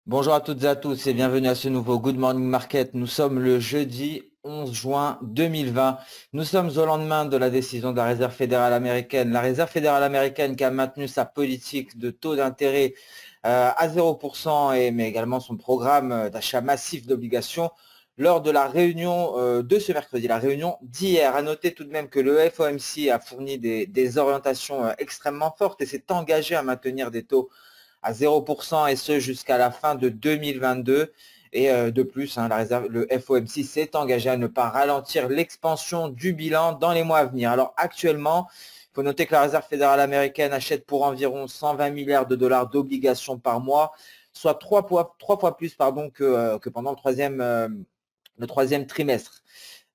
Bonjour à toutes et à tous et bienvenue à ce nouveau Good Morning Market. Nous sommes le jeudi 11 juin 2020. Nous sommes au lendemain de la décision de la Réserve fédérale américaine. La Réserve fédérale américaine qui a maintenu sa politique de taux d'intérêt à 0% mais également son programme d'achat massif d'obligations lors de la réunion de ce mercredi, la réunion d'hier. À noter tout de même que le FOMC a fourni des orientations extrêmement fortes et s'est engagé à maintenir des taux à 0% et ce jusqu'à la fin de 2022. Et de plus, le FOMC s'est engagé à ne pas ralentir l'expansion du bilan dans les mois à venir. Alors actuellement, il faut noter que la Réserve fédérale américaine achète pour environ 120 milliards de dollars d'obligations par mois, soit trois fois plus que pendant le troisième trimestre.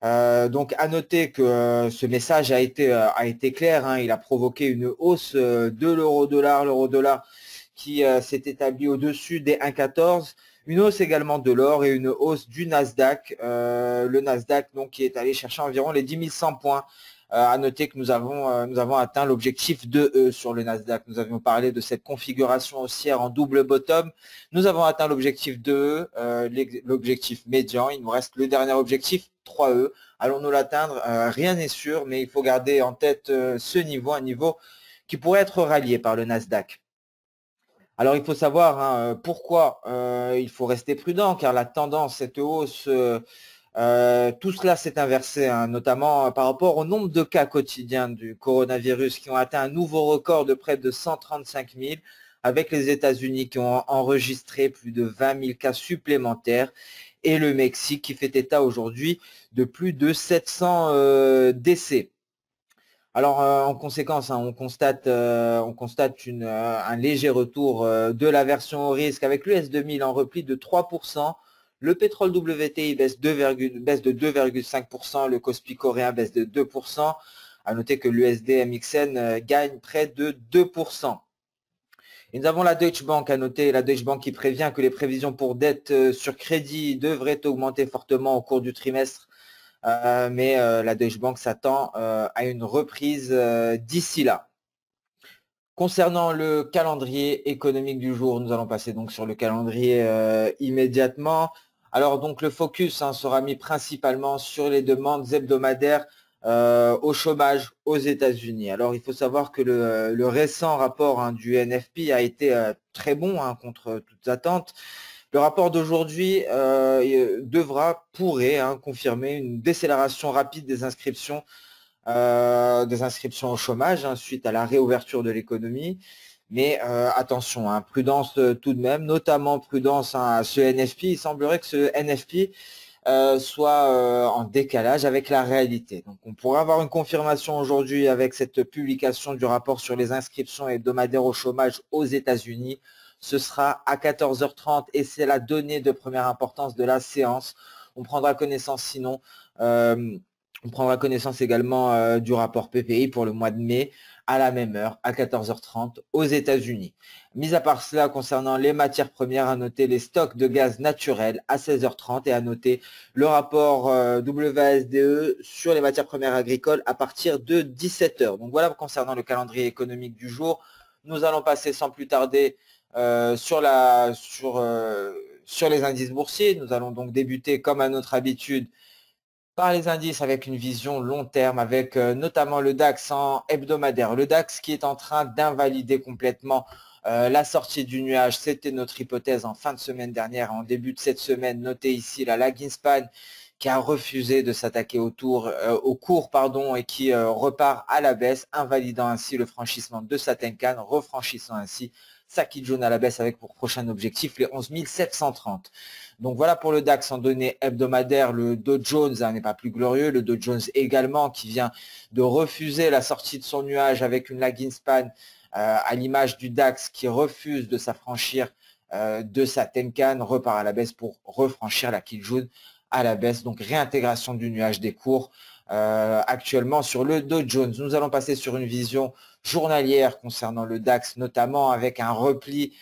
Donc à noter que ce message a été clair, hein. Il a provoqué une hausse de l'euro-dollar. L'euro-dollar qui s'est établi au-dessus des 1,14. Une hausse également de l'or et une hausse du Nasdaq. Le Nasdaq donc, qui est allé chercher environ les 10 100 points. À noter que nous avons atteint l'objectif de E sur le Nasdaq. Nous avions parlé de cette configuration haussière en double bottom. Nous avons atteint l'objectif de E, l'objectif médian. Il nous reste le dernier objectif, 3E. Allons-nous l'atteindre? Rien n'est sûr, mais il faut garder en tête ce niveau, un niveau qui pourrait être rallié par le Nasdaq. Alors, il faut savoir pourquoi il faut rester prudent, car la tendance, cette hausse, tout cela s'est inversé, hein, notamment par rapport au nombre de cas quotidiens du coronavirus qui ont atteint un nouveau record de près de 135 000, avec les États-Unis qui ont enregistré plus de 20 000 cas supplémentaires et le Mexique qui fait état aujourd'hui de plus de 700 décès. Alors, en conséquence, hein, on constate un léger retour de l'aversion au risque avec l'US 2000 en repli de 3%. Le pétrole WTI baisse de 2,5%. Le Kospi coréen baisse de 2%. À noter que l'USD MXN gagne près de 2%. Et nous avons la Deutsche Bank à noter, la Deutsche Bank qui prévient que les prévisions pour dette sur crédit devraient augmenter fortement au cours du trimestre. Mais la Deutsche Bank s'attend à une reprise d'ici là. Concernant le calendrier économique du jour, nous allons passer donc sur le calendrier immédiatement. Alors donc le focus sera mis principalement sur les demandes hebdomadaires au chômage aux États-Unis. Alors il faut savoir que le récent rapport du NFP a été très bon contre toutes attentes. Le rapport d'aujourd'hui pourrait confirmer une décélération rapide des inscriptions au chômage suite à la réouverture de l'économie. Mais attention, prudence tout de même, notamment prudence à ce NFP. Il semblerait que ce NFP soit en décalage avec la réalité. Donc on pourrait avoir une confirmation aujourd'hui avec cette publication du rapport sur les inscriptions hebdomadaires au chômage aux États-Unis. Ce sera à 14h30 et c'est la donnée de première importance de la séance. On prendra connaissance sinon, on prendra connaissance également du rapport PPI pour le mois de mai à la même heure, à 14h30 aux États-Unis. Mis à part cela, concernant les matières premières, à noter les stocks de gaz naturel à 16h30 et à noter le rapport WASDE sur les matières premières agricoles à partir de 17h. Donc voilà concernant le calendrier économique du jour. Nous allons passer sans plus tarder sur les indices boursiers. Nous allons donc débuter comme à notre habitude par les indices avec une vision long terme, avec notamment le DAX en hebdomadaire. Le DAX qui est en train d'invalider complètement la sortie du nuage. C'était notre hypothèse en fin de semaine dernière, en début de cette semaine. Notez ici la Laginspan qui a refusé de s'attaquer au cours et qui repart à la baisse, invalidant ainsi le franchissement de sa Tenkan, refranchissant ainsi sa Kijun à la baisse avec pour prochain objectif les 11 730. Donc voilà pour le DAX en données hebdomadaires. Le Dow Jones n'est pas plus glorieux. Le Dow Jones également qui vient de refuser la sortie de son nuage avec une Laginspan à l'image du DAX qui refuse de s'affranchir de sa Tenkan, repart à la baisse pour refranchir la Kijun à la baisse. Donc réintégration du nuage des cours actuellement sur le Dow Jones. Nous allons passer sur une vision journalière concernant le DAX, notamment avec un repli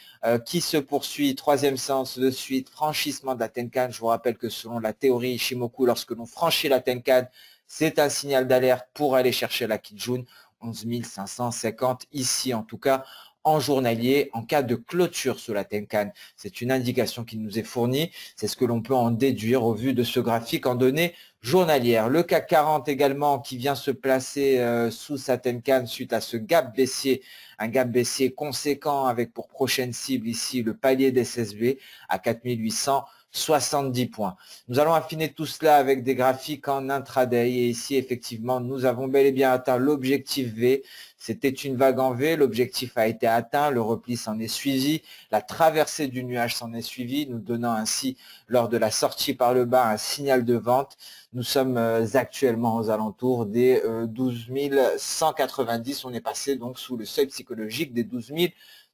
qui se poursuit, troisième séance de suite, franchissement de la Tenkan. Je vous rappelle que selon la théorie Ishimoku, lorsque l'on franchit la Tenkan, c'est un signal d'alerte pour aller chercher la Kijun, 11 550 ici en tout cas en journalier en cas de clôture sous la Tenkan. C'est une indication qui nous est fournie. C'est ce que l'on peut en déduire au vu de ce graphique en données journalières. Le CAC 40 également qui vient se placer sous sa Tenkan suite à ce gap baissier, un gap baissier conséquent avec pour prochaine cible ici le palier d'SSB à 4870 points. Nous allons affiner tout cela avec des graphiques en intraday et ici effectivement nous avons bel et bien atteint l'objectif V. C'était une vague en V, l'objectif a été atteint, le repli s'en est suivi, la traversée du nuage s'en est suivie, nous donnant ainsi lors de la sortie par le bas un signal de vente. Nous sommes actuellement aux alentours des 12 190, on est passé donc sous le seuil psychologique des 12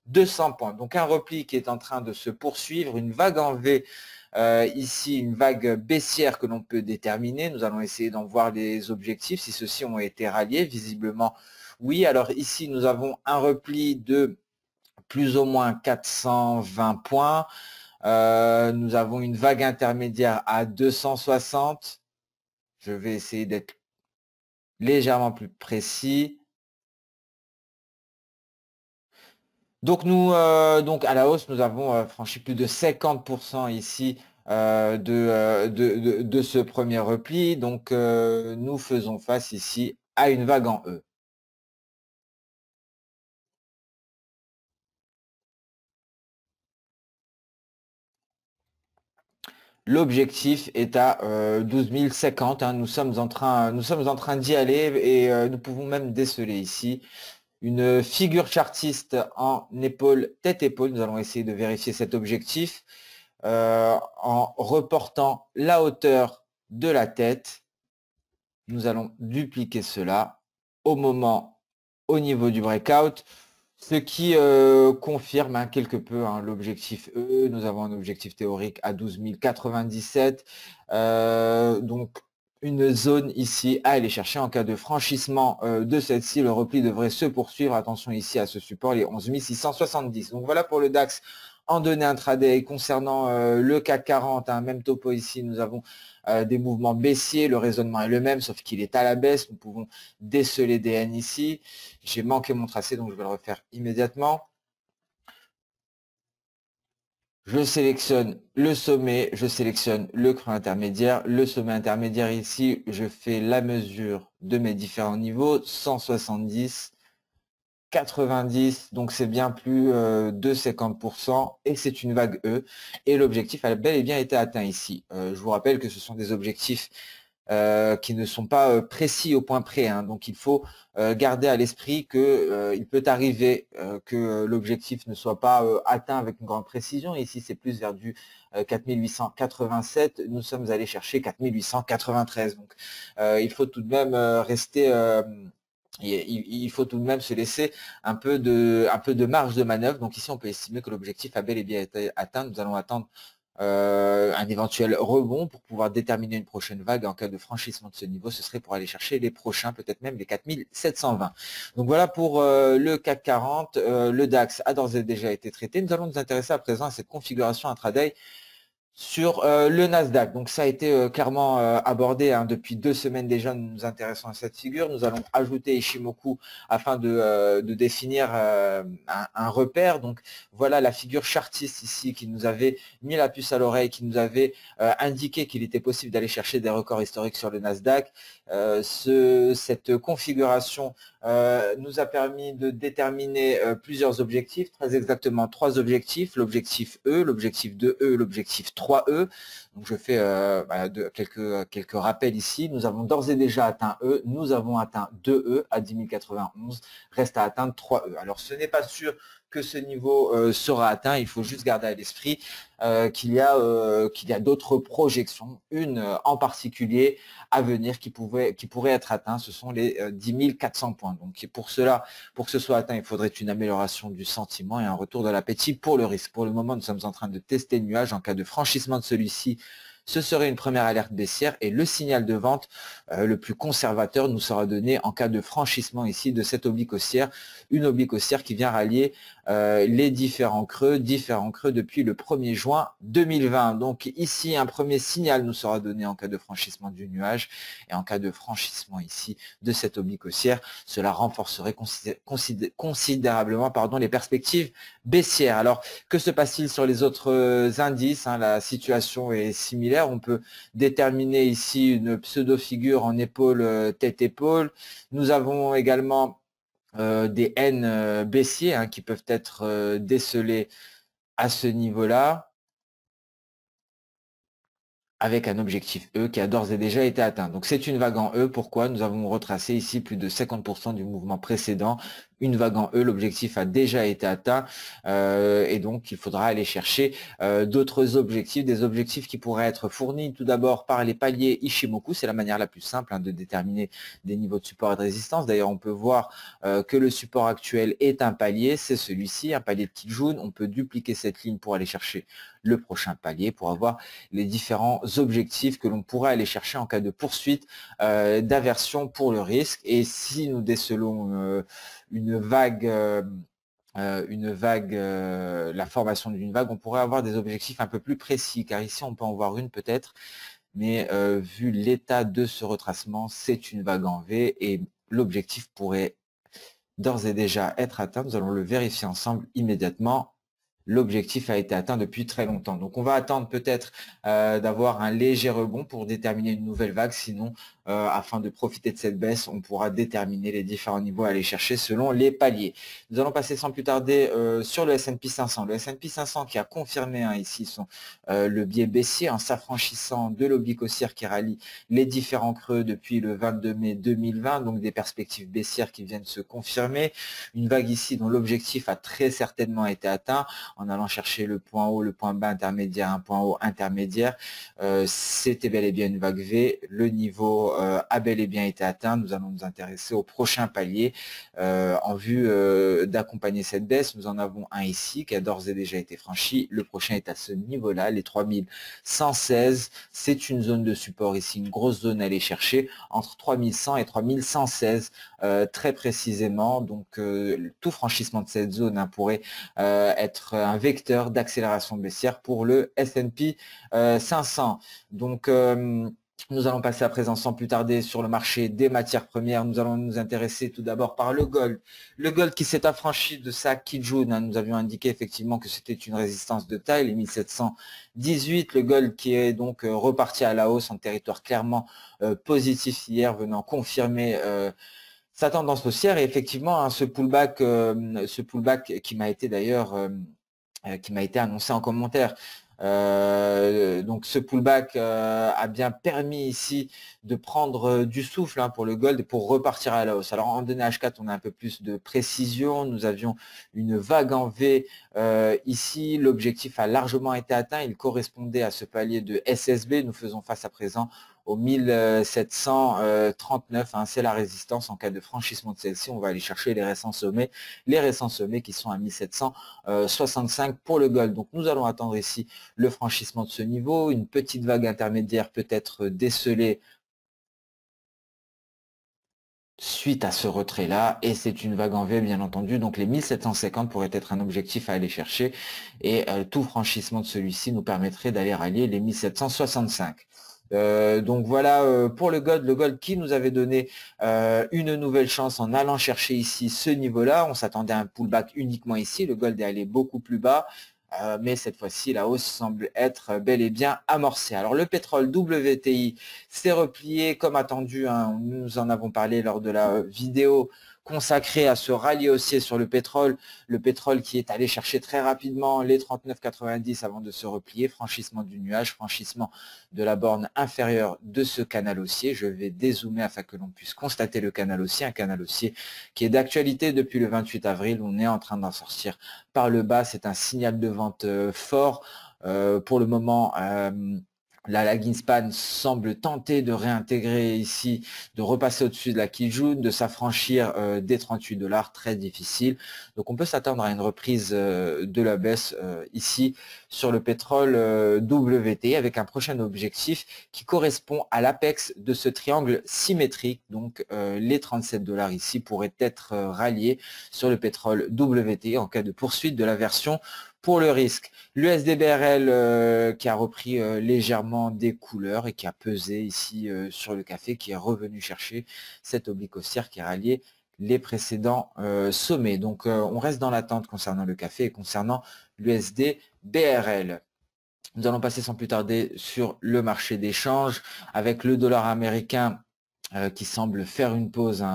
200 points. Donc un repli qui est en train de se poursuivre, une vague en V, ici une vague baissière que l'on peut déterminer. Nous allons essayer d'en voir les objectifs, si ceux-ci ont été ralliés, visiblement oui. Alors ici nous avons un repli de plus ou moins 420 points. Nous avons une vague intermédiaire à 260. Je vais essayer d'être légèrement plus précis. Donc nous, donc à la hausse, nous avons franchi plus de 50% ici de ce premier repli. Donc nous faisons face ici à une vague en E. L'objectif est à 12 050. Hein. Nous sommes en train d'y aller et nous pouvons même déceler ici une figure chartiste en épaule, tête-épaule. Nous allons essayer de vérifier cet objectif en reportant la hauteur de la tête. Nous allons dupliquer cela au niveau du breakout. Ce qui confirme hein, quelque peu hein, l'objectif E. Nous avons un objectif théorique à 12 097. Donc, une zone ici à aller chercher en cas de franchissement de celle-ci. Le repli devrait se poursuivre. Attention ici à ce support, les 11 670. Donc, voilà pour le DAX en données intraday. Concernant le CAC 40, hein, même topo ici, nous avons des mouvements baissiers. Le raisonnement est le même, sauf qu'il est à la baisse. Nous pouvons déceler des N ici. J'ai manqué mon tracé, donc je vais le refaire immédiatement. Je sélectionne le sommet, je sélectionne le creux intermédiaire. Le sommet intermédiaire ici, je fais la mesure de mes différents niveaux, 170, 90, donc c'est bien plus de 50% et c'est une vague E. Et l'objectif a bel et bien été atteint ici. Je vous rappelle que ce sont des objectifs qui ne sont pas précis au point près. Hein. Donc il faut garder à l'esprit que il peut arriver que l'objectif ne soit pas atteint avec une grande précision. Ici c'est plus vers du 4887. Nous sommes allés chercher 4893. Donc il faut tout de même rester il faut tout de même se laisser un peu de marge de manœuvre. Donc ici on peut estimer que l'objectif a bel et bien été atteint. Nous allons attendre un éventuel rebond pour pouvoir déterminer une prochaine vague. En cas de franchissement de ce niveau, ce serait pour aller chercher les prochains, peut-être même les 4720. Donc voilà pour le CAC 40. Le DAX a d'ores et déjà été traité. Nous allons nous intéresser à présent à cette configuration intraday sur le Nasdaq. Donc ça a été clairement abordé hein, depuis 2 semaines déjà. Nous nous intéressons à cette figure. Nous allons ajouter Ishimoku afin de définir un repère. Donc voilà la figure chartiste ici qui nous avait mis la puce à l'oreille, qui nous avait indiqué qu'il était possible d'aller chercher des records historiques sur le Nasdaq. Cette configuration nous a permis de déterminer plusieurs objectifs, très exactement 3 objectifs, l'objectif E, l'objectif 2E, l'objectif 3E. Donc je fais quelques rappels ici. Nous avons d'ores et déjà atteint E, nous avons atteint 2E à 10 091, reste à atteindre 3E. Alors ce n'est pas sûr que ce niveau sera atteint, il faut juste garder à l'esprit qu'il y a d'autres projections, une en particulier à venir qui pourrait être atteint, ce sont les 10 400 points. Donc pour cela, pour que ce soit atteint, il faudrait une amélioration du sentiment et un retour de l'appétit pour le risque. Pour le moment, nous sommes en train de tester le nuage. En cas de franchissement de celui-ci, ce serait une première alerte baissière et le signal de vente le plus conservateur nous sera donné en cas de franchissement ici de cette oblique haussière, une oblique haussière qui vient rallier les différents creux depuis le 1er juin 2020. Donc ici, un premier signal nous sera donné en cas de franchissement du nuage et en cas de franchissement ici de cette oblique haussière, cela renforcerait considérablement les perspectives baissières. Alors, que se passe-t-il sur les autres indices? La situation est similaire. On peut déterminer ici une pseudo-figure en épaule, tête-épaule. Nous avons également des N baissiers qui peuvent être décelés à ce niveau-là, avec un objectif E qui a d'ores et déjà été atteint. Donc c'est une vague en E. Pourquoi? Nous avons retracé ici plus de 50% du mouvement précédent. Une vague en E, l'objectif a déjà été atteint et donc il faudra aller chercher d'autres objectifs, des objectifs qui pourraient être fournis tout d'abord par les paliers Ishimoku. C'est la manière la plus simple de déterminer des niveaux de support et de résistance. D'ailleurs, on peut voir que le support actuel est un palier, c'est celui-ci, un palier de Kijun. On peut dupliquer cette ligne pour aller chercher le prochain palier, pour avoir les différents objectifs que l'on pourrait aller chercher en cas de poursuite d'aversion pour le risque. Et si nous décelons la formation d'une vague, on pourrait avoir des objectifs un peu plus précis, car ici on peut en voir une peut-être, mais vu l'état de ce retracement, c'est une vague en V et l'objectif pourrait d'ores et déjà être atteint. Nous allons le vérifier ensemble immédiatement. L'objectif a été atteint depuis très longtemps. Donc on va attendre peut-être d'avoir un léger rebond pour déterminer une nouvelle vague. Sinon, afin de profiter de cette baisse, on pourra déterminer les différents niveaux à aller chercher selon les paliers. Nous allons passer sans plus tarder sur le S&P 500. Le S&P 500 qui a confirmé ici le biais baissier en s'affranchissant de l'oblique haussière qui rallie les différents creux depuis le 22 mai 2020. Donc des perspectives baissières qui viennent se confirmer. Une vague ici dont l'objectif a très certainement été atteint en allant chercher le point haut, le point bas intermédiaire, un point haut intermédiaire. C'était bel et bien une vague V. Le niveau a bel et bien été atteint. Nous allons nous intéresser au prochain palier en vue d'accompagner cette baisse. Nous en avons un ici qui a d'ores et déjà été franchi. Le prochain est à ce niveau-là, les 3116. C'est une zone de support ici, une grosse zone à aller chercher entre 3100 et 3116 très précisément. Donc tout franchissement de cette zone pourrait être un vecteur d'accélération baissière pour le S&P 500. Donc nous allons passer à présent sans plus tarder sur le marché des matières premières. Nous allons nous intéresser tout d'abord par le gold. Le gold qui s'est affranchi de sa Kijun. Nous avions indiqué effectivement que c'était une résistance de taille, les 1718. Le gold qui est donc reparti à la hausse en territoire clairement positif hier, venant confirmer sa tendance haussière. Et effectivement, ce pullback qui m'a été d'ailleurs annoncé en commentaire. Donc ce pullback a bien permis ici de prendre du souffle pour le gold et pour repartir à la hausse. Alors en données H4, on a un peu plus de précision. Nous avions une vague en V ici. L'objectif a largement été atteint. Il correspondait à ce palier de SSB. Nous faisons face à présent au 1739, c'est la résistance. En cas de franchissement de celle-ci, on va aller chercher les récents sommets qui sont à 1765 pour le gold. Donc nous allons attendre ici le franchissement de ce niveau, une petite vague intermédiaire peut être décelée suite à ce retrait-là, et c'est une vague en V bien entendu, donc les 1750 pourraient être un objectif à aller chercher, et tout franchissement de celui-ci nous permettrait d'aller rallier les 1765. Donc voilà pour le gold qui nous avait donné une nouvelle chance en allant chercher ici ce niveau-là. On s'attendait à un pullback uniquement ici, le gold est allé beaucoup plus bas. Mais cette fois-ci, la hausse semble être bel et bien amorcée. Alors le pétrole WTI s'est replié comme attendu. Nous en avons parlé lors de la vidéo consacrée à ce rallye haussier sur le pétrole qui est allé chercher très rapidement les 39,90 avant de se replier, franchissement du nuage, franchissement de la borne inférieure de ce canal haussier. Je vais dézoomer afin que l'on puisse constater le canal haussier, un canal haussier qui est d'actualité depuis le 28 avril. On est en train d'en sortir par le bas, c'est un signal de vente fort. Pour le moment, La lagging span semble tenter de réintégrer ici, de repasser au-dessus de la Kijun, de s'affranchir des 38 $, très difficile. Donc on peut s'attendre à une reprise de la baisse ici sur le pétrole WT avec un prochain objectif qui correspond à l'apex de ce triangle symétrique. Donc les 37 $ ici pourraient être ralliés sur le pétrole WT en cas de poursuite de la version pour le risque. L'USD-BRL qui a repris légèrement des couleurs et qui a pesé ici sur le café, qui est revenu chercher cette oblique haussière qui a rallié les précédents sommets. Donc on reste dans l'attente concernant le café et concernant l'USD-BRL. Nous allons passer sans plus tarder sur le marché d'échange avec le dollar américain qui semble faire une pause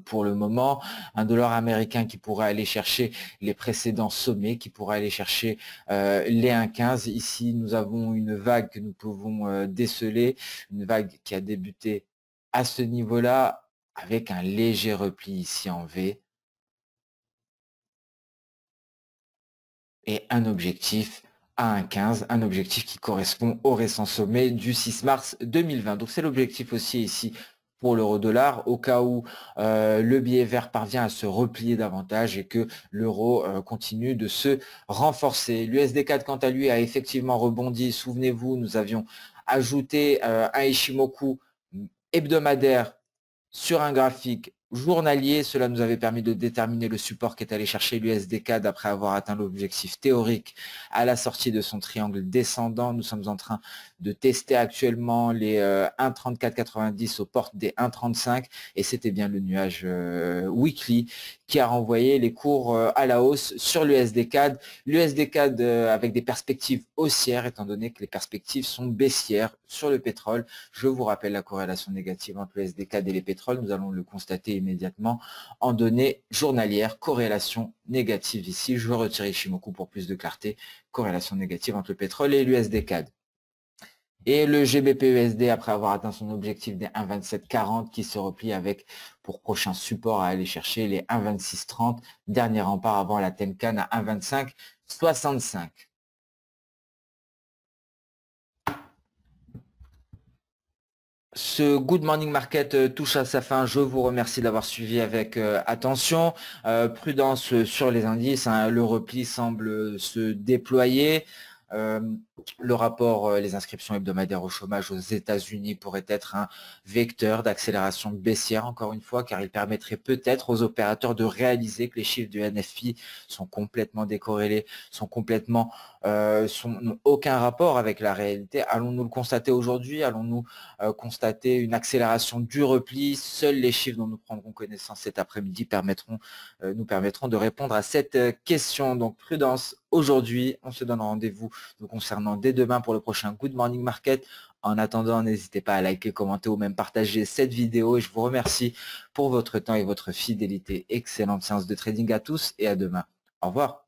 pour le moment, un dollar américain qui pourrait aller chercher les précédents sommets, qui pourrait aller chercher les 1,15. Ici, nous avons une vague que nous pouvons déceler, une vague qui a débuté à ce niveau-là avec un léger repli ici en V et un objectif à 1,15, un objectif qui correspond au récent sommet du 6 mars 2020. Donc c'est l'objectif aussi ici pour l'euro-dollar, au cas où le billet vert parvient à se replier davantage et que l'euro continue de se renforcer. L'USD4, quant à lui, a effectivement rebondi. Souvenez-vous, nous avions ajouté un Ishimoku hebdomadaire sur un graphique journalier. Cela nous avait permis de déterminer le support qu'est allé chercher l'USD-CAD après avoir atteint l'objectif théorique à la sortie de son triangle descendant. Nous sommes en train de tester actuellement les 1,3490 aux portes des 1,35 et c'était bien le nuage weekly qui a renvoyé les cours à la hausse sur l'USD-CAD. L'USD-CAD avec des perspectives haussières étant donné que les perspectives sont baissières sur le pétrole. Je vous rappelle la corrélation négative entre l'USD-CAD et les pétroles. Nous allons le constater immédiatement en données journalières. Corrélation négative ici. Je retire Ishimoku pour plus de clarté. Corrélation négative entre le pétrole et l'USD-CAD. Et le GBP-USD, après avoir atteint son objectif des 1,2740 qui se replie avec pour prochain support à aller chercher les 1,2630, dernier rempart avant la Tenkan à 1,2565. Ce Good Morning Market touche à sa fin. Je vous remercie d'avoir suivi avec attention. Prudence sur les indices. Le repli semble se déployer. Le rapport, les inscriptions hebdomadaires au chômage aux États-Unis pourrait être un vecteur d'accélération baissière, encore une fois, car il permettrait peut-être aux opérateurs de réaliser que les chiffres du NFP sont complètement décorrélés, n'ont aucun rapport avec la réalité. Allons-nous le constater aujourd'hui? Allons-nous constater une accélération du repli? Seuls les chiffres dont nous prendrons connaissance cet après-midi nous permettront de répondre à cette question. Donc prudence aujourd'hui. On se donne rendez-vous nous concernant dès demain pour le prochain Good Morning Market. En attendant, n'hésitez pas à liker, commenter ou même partager cette vidéo et je vous remercie pour votre temps et votre fidélité. Excellente séance de trading à tous et à demain. Au revoir.